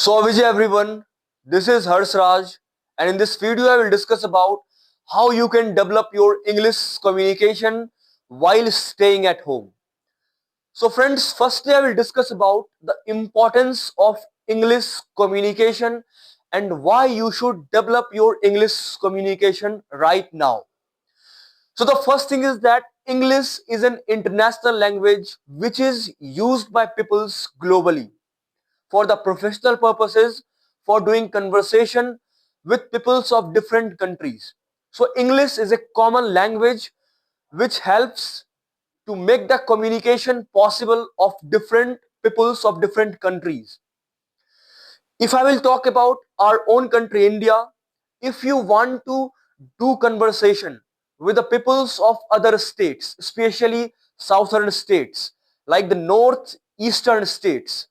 So Vijay everyone, this is Raj, and in this video I will discuss about how you can develop your English communication while staying at home. So friends, firstly I will discuss about the importance of English communication and why you should develop your English communication right now. So the first thing is that English is an international language which is used by peoples globally for the professional purposes, for doing conversation with peoples of different countries. So English is a common language which helps to make the communication possible of different peoples of different countries. If I will talk about our own country, India, if you want to do conversation with the peoples of other states, especially southern states, like the northeastern states,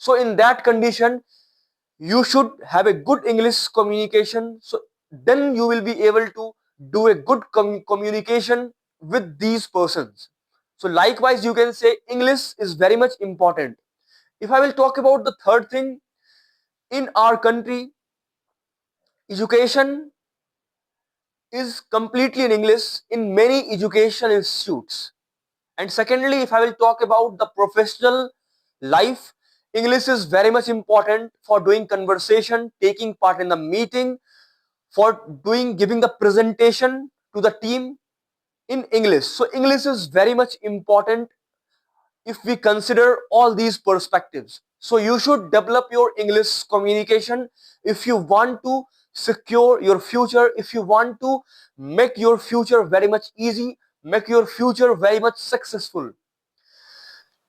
so in that condition, you should have a good English communication. So then you will be able to do a good communication with these persons. So likewise, you can say English is very much important. If I will talk about the third thing, in our country, education is completely in English in many educational institutes. And secondly, if I will talk about the professional life, English is very much important for doing conversation, taking part in the meeting, for doing giving the presentation to the team in English. So English is very much important if we consider all these perspectives. So you should develop your English communication if you want to secure your future, if you want to make your future very much easy, make your future very much successful.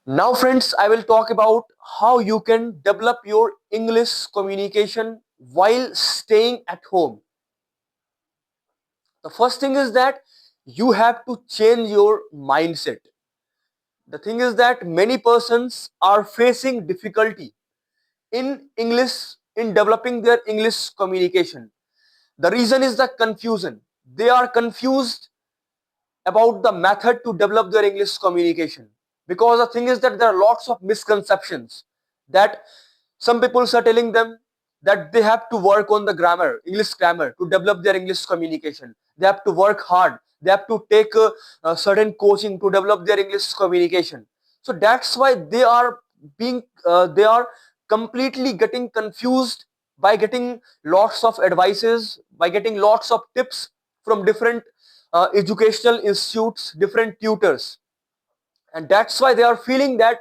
Now friends, I will talk about how you can develop your English communication while staying at home. The first thing is that you have to change your mindset. The thing is that many persons are facing difficulty in English, in developing their English communication. The reason is the confusion. They are confused about the method to develop their English communication. Because the thing is that there are lots of misconceptions that some people are telling them that they have to work on the grammar, English grammar, to develop their English communication. They have to work hard. They have to take a certain coaching to develop their English communication. So that's why they are completely getting confused by getting lots of advices, by getting lots of tips from different educational institutes, different tutors, and that's why they are feeling that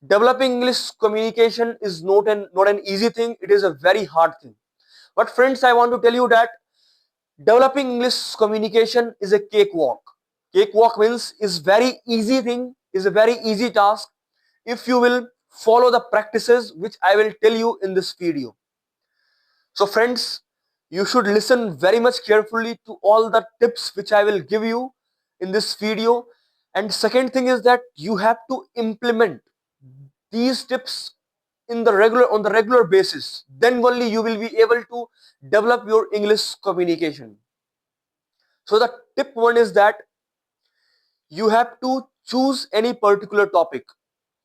developing English communication is not an easy thing. It is a very hard thing. But friends, I want to tell you that developing English communication is a cakewalk. Cakewalk means is very easy thing, is a very easy task if you will follow the practices which I will tell you in this video. So friends, you should listen very much carefully to all the tips which I will give you in this video. And second thing is that you have to implement these tips on the regular basis. Then only you will be able to develop your English communication. So the tip one is that you have to choose any particular topic.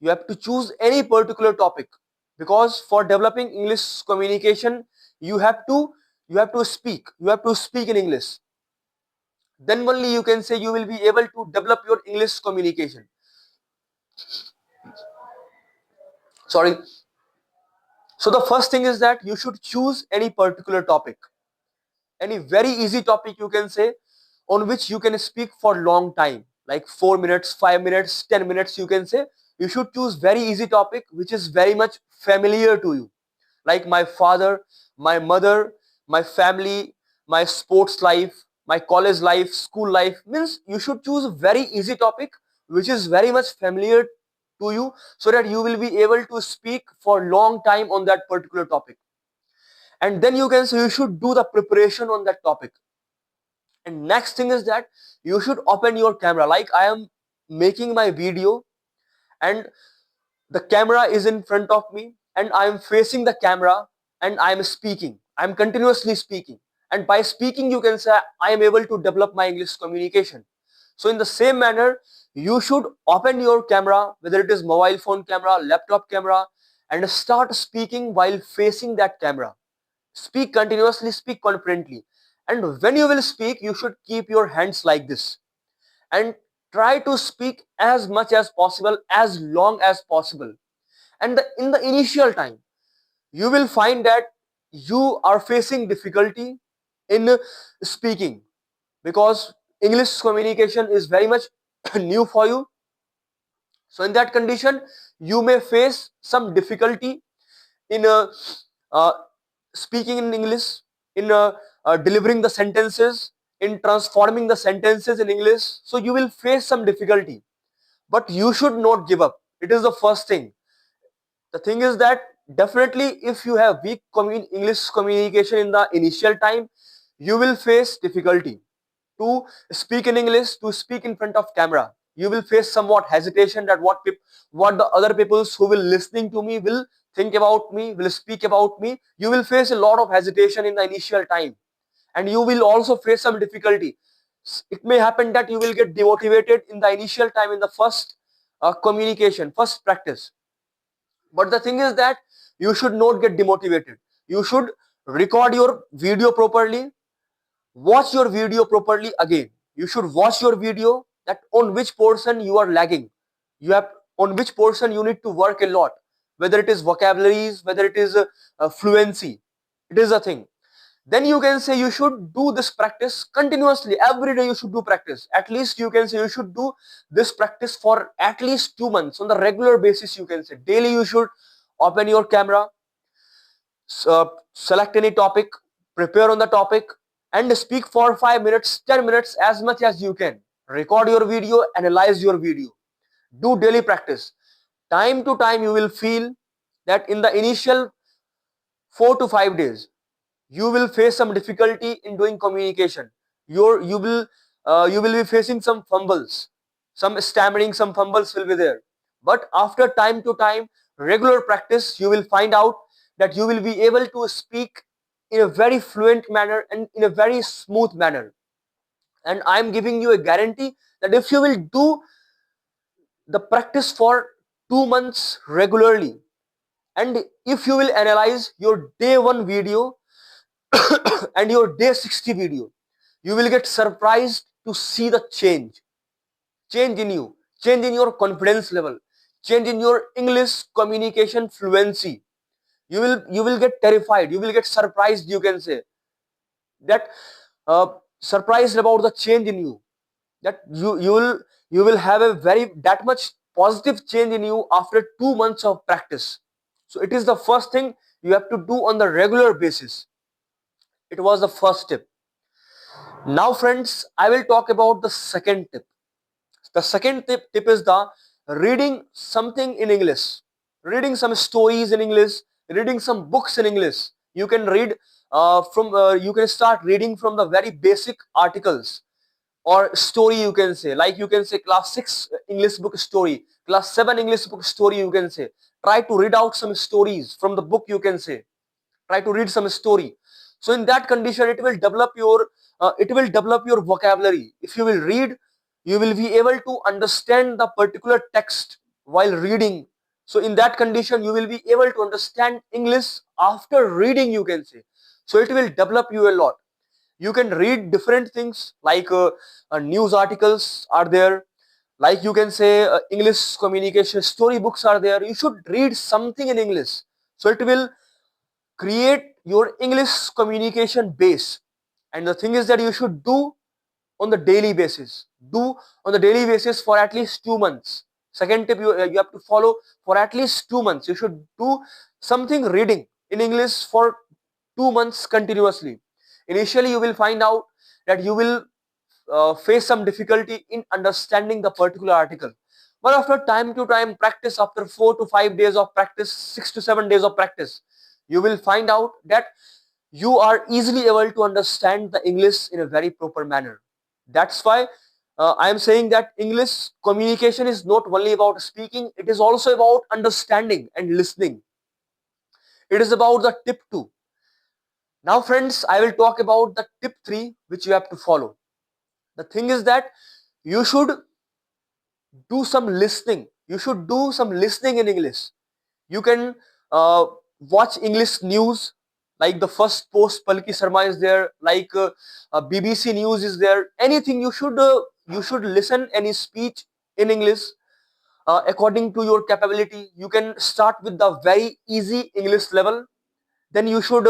You have to choose any particular topic, because for developing English communication, you have to speak. You have to speak in English. Then only you can say you will be able to develop your English communication. Sorry. So the first thing is that you should choose any particular topic, any very easy topic you can say, on which you can speak for long time, like 4 minutes, 5 minutes, 10 minutes you can say. You should choose very easy topic which is very much familiar to you, like my father, my mother, my family, my sports life, my college life, school life. Means you should choose a very easy topic which is very much familiar to you, so that you will be able to speak for long time on that particular topic. And then you can say you should do the preparation on that topic. And next thing is that you should open your camera, like I am making my video, and the camera is in front of me, and I am facing the camera, and I am speaking. I am continuously speaking. And by speaking, you can say I am able to develop my English communication. So in the same manner, you should open your camera, whether it is mobile phone camera, laptop camera, and start speaking while facing that camera. Speak continuously, speak confidently. And when you will speak, you should keep your hands like this and try to speak as much as possible, as long as possible. And in the initial time, you will find that you are facing difficulty in speaking, because English communication is very much new for you. So in that condition, you may face some difficulty in uh, speaking in English, in delivering the sentences, in transforming the sentences in English. So you will face some difficulty, but you should not give up. It is the first thing. The thing is that definitely if you have weak English communication in the initial time, you will face difficulty to speak in English, to speak in front of camera. You will face somewhat hesitation that what the other peoples who will listening to me will think about me, will speak about me. You will face a lot of hesitation in the initial time, and you will also face some difficulty. It may happen that you will get demotivated in the initial time, in the first communication, first practice. But the thing is that you should not get demotivated. You should record your video properly, watch your video properly again. You should watch your video that on which portion you are lagging. You have on which portion you need to work a lot. Whether it is vocabularies, whether it is fluency, it is a thing. Then you can say you should do this practice continuously. Every day you should do practice. At least you can say you should do this practice for at least 2 months on the regular basis. You can say daily you should open your camera, select any topic, prepare on the topic, and speak for 5 minutes, 10 minutes, as much as you can. Record your video, analyze your video. Do daily practice. Time to time, you will feel that in the initial 4 to 5 days, you will face some difficulty in doing communication. You will be facing some fumbles, some stammering, some fumbles will be there. But after time to time, regular practice, you will find out that you will be able to speak in a very fluent manner and in a very smooth manner. And I am giving you a guarantee that if you will do the practice for 2 months regularly, and if you will analyze your day 1 video and your day 60 video, you will get surprised to see the change in you, change in your confidence level, change in your English communication fluency. You will get terrified, you will get surprised, you can say that, uh, surprised about the change in you, that you will have a very that much positive change in you after 2 months of practice. So it is the first thing you have to do on the regular basis. It was the first tip. Now friends, I will talk about the second tip. The second tip is the reading something in English, reading some stories in English, reading some books in English. You can read you can start reading from the very basic articles or story, you can say, like you can say class 6 English book story, class 7 English book story, you can say. Try to read out some stories from the book, you can say. Try to read some story. So in that condition, it will develop your vocabulary. If you will read, you will be able to understand the particular text while reading. So in that condition, you will be able to understand English after reading, you can say. So it will develop you a lot. You can read different things like news articles are there, like you can say English communication story books are there. You should read something in English, so it will create your English communication base. And the thing is that you should do on the daily basis. Do on the daily basis for at least 2 months. Second tip, you have to follow for at least 2 months. You should do something reading in English for 2 months continuously. Initially, you will find out that you will face some difficulty in understanding the particular article. But after time to time practice, after 4 to 5 days of practice, 6 to 7 days of practice, you will find out that you are easily able to understand the English in a very proper manner. That's why I am saying that English communication is not only about speaking, it is also about understanding and listening. It is about the tip 2. Now friends, I will talk about the tip 3 which you have to follow. The thing is that you should do some listening. You should do some listening in English. You can uh, watch English news, like the first post Palki Sharma is there, like BBC News is there. Anything you should listen any speech in English according to your capability. You can start with the very easy English level, then you should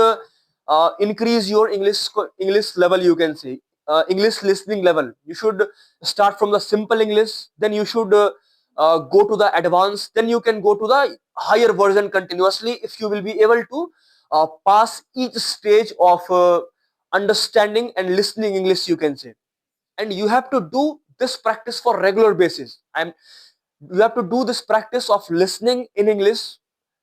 increase your English level, you can say English listening level. You should start from the simple English, then you should go to the advanced, then you can go to the higher version continuously, if you will be able to pass each stage of understanding and listening English, you can say. And you have to do this practice for regular basis. You have to do this practice of listening in English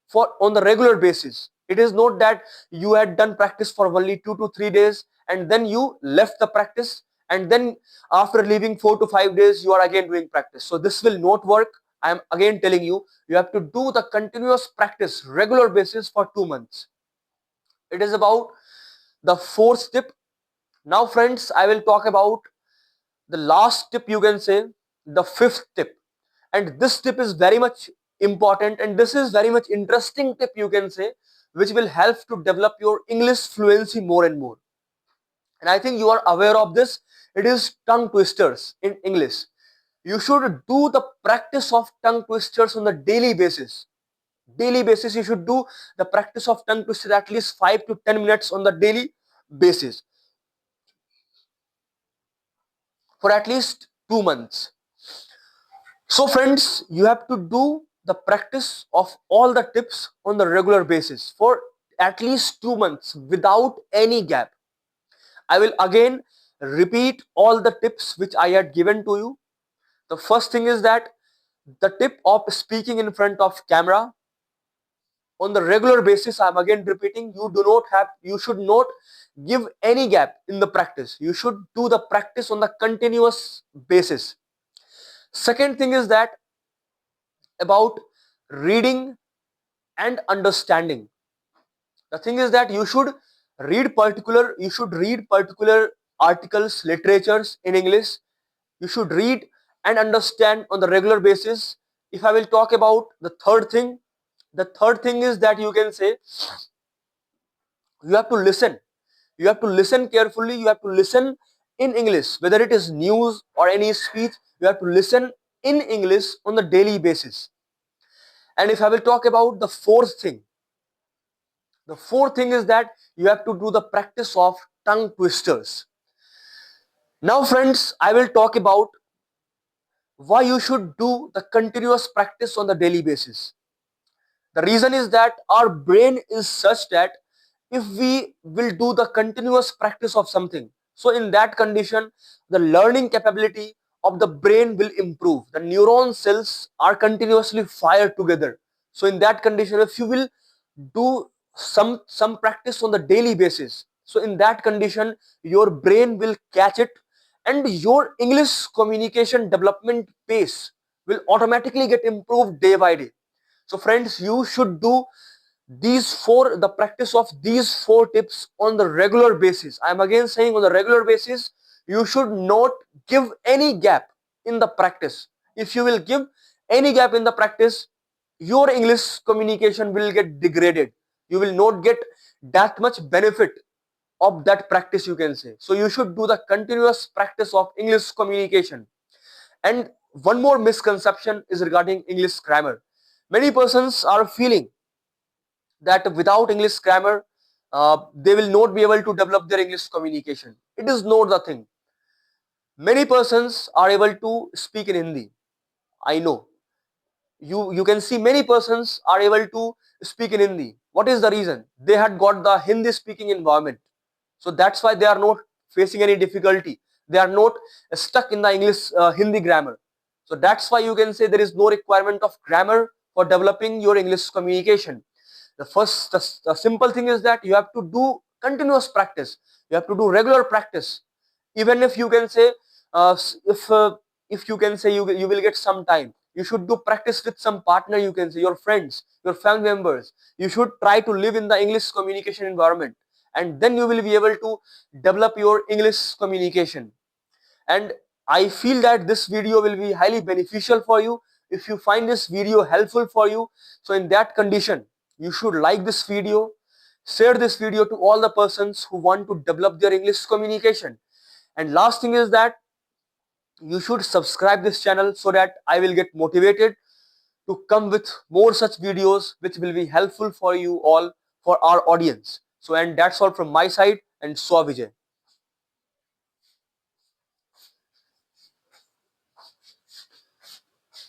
for on the regular basis. It is not that you had done practice for only 2 to 3 days and then you left the practice, and then after leaving 4 to 5 days you are again doing practice. So this will not work. I am again telling you, you have to do the continuous practice regular basis for 2 months. It is about the fourth tip. Now friends, I will talk about the last tip, you can say, the fifth tip. And this tip is very much important, and this is very much interesting tip, you can say, which will help to develop your English fluency more and more. And I think you are aware of this. It is tongue twisters in English. You should do the practice of tongue twisters on the daily basis. Daily basis, you should do the practice of tongue twisters at least 5 to 10 minutes on the daily basis for at least 2 months. So friends, you have to do the practice of all the tips on the regular basis for at least 2 months without any gap. I will again repeat all the tips which I had given to you. The first thing is that the tip of speaking in front of camera on the regular basis. I am again repeating, you should not give any gap in the practice. You should do the practice on the continuous basis. Second thing is that about reading and understanding. The thing is that you should read particular articles, literatures in English. You should read and understand on the regular basis. If I will talk about the third thing is that you can say you have to listen. You have to listen carefully. You have to listen in English, whether it is news or any speech. You have to listen in English on the daily basis. And if I will talk about the fourth thing is that you have to do the practice of tongue twisters. Now friends, I will talk about why you should do the continuous practice on the daily basis. The reason is that our brain is such that if we will do the continuous practice of something, so in that condition, the learning capability of the brain will improve. The neuron cells are continuously fired together. So in that condition, if you will do some practice on the daily basis, so in that condition, your brain will catch it, and your English communication development pace will automatically get improved day by day. So friends, you should do the practice of these four tips on the regular basis. I am again saying, on the regular basis, you should not give any gap in the practice. If you will give any gap in the practice, your English communication will get degraded. You will not get that much benefit of that practice, you can say. So you should do the continuous practice of English communication. And one more misconception is regarding English grammar. Many persons are feeling that without English grammar, they will not be able to develop their English communication. It is not the thing. Many persons are able to speak in Hindi. I know. You can see many persons are able to speak in Hindi. What is the reason? They had got the Hindi speaking environment. So that's why they are not facing any difficulty. They are not stuck in the English Hindi grammar. So that's why you can say there is no requirement of grammar for developing your English communication. The simple thing is that you have to do continuous practice. You have to do regular practice. Even if you can say, uh, if you can say you will get some time, you should do practice with some partner, you can say your friends, your family members. You should try to live in the English communication environment, and then you will be able to develop your English communication. And I feel that this video will be highly beneficial for you. If you find this video helpful for you, so in that condition, you should like this video, share this video to all the persons who want to develop their English communication. And last thing is that you should subscribe this channel so that I will get motivated to come with more such videos which will be helpful for you all, for our audience. So, and that's all from my side, and Swavijay.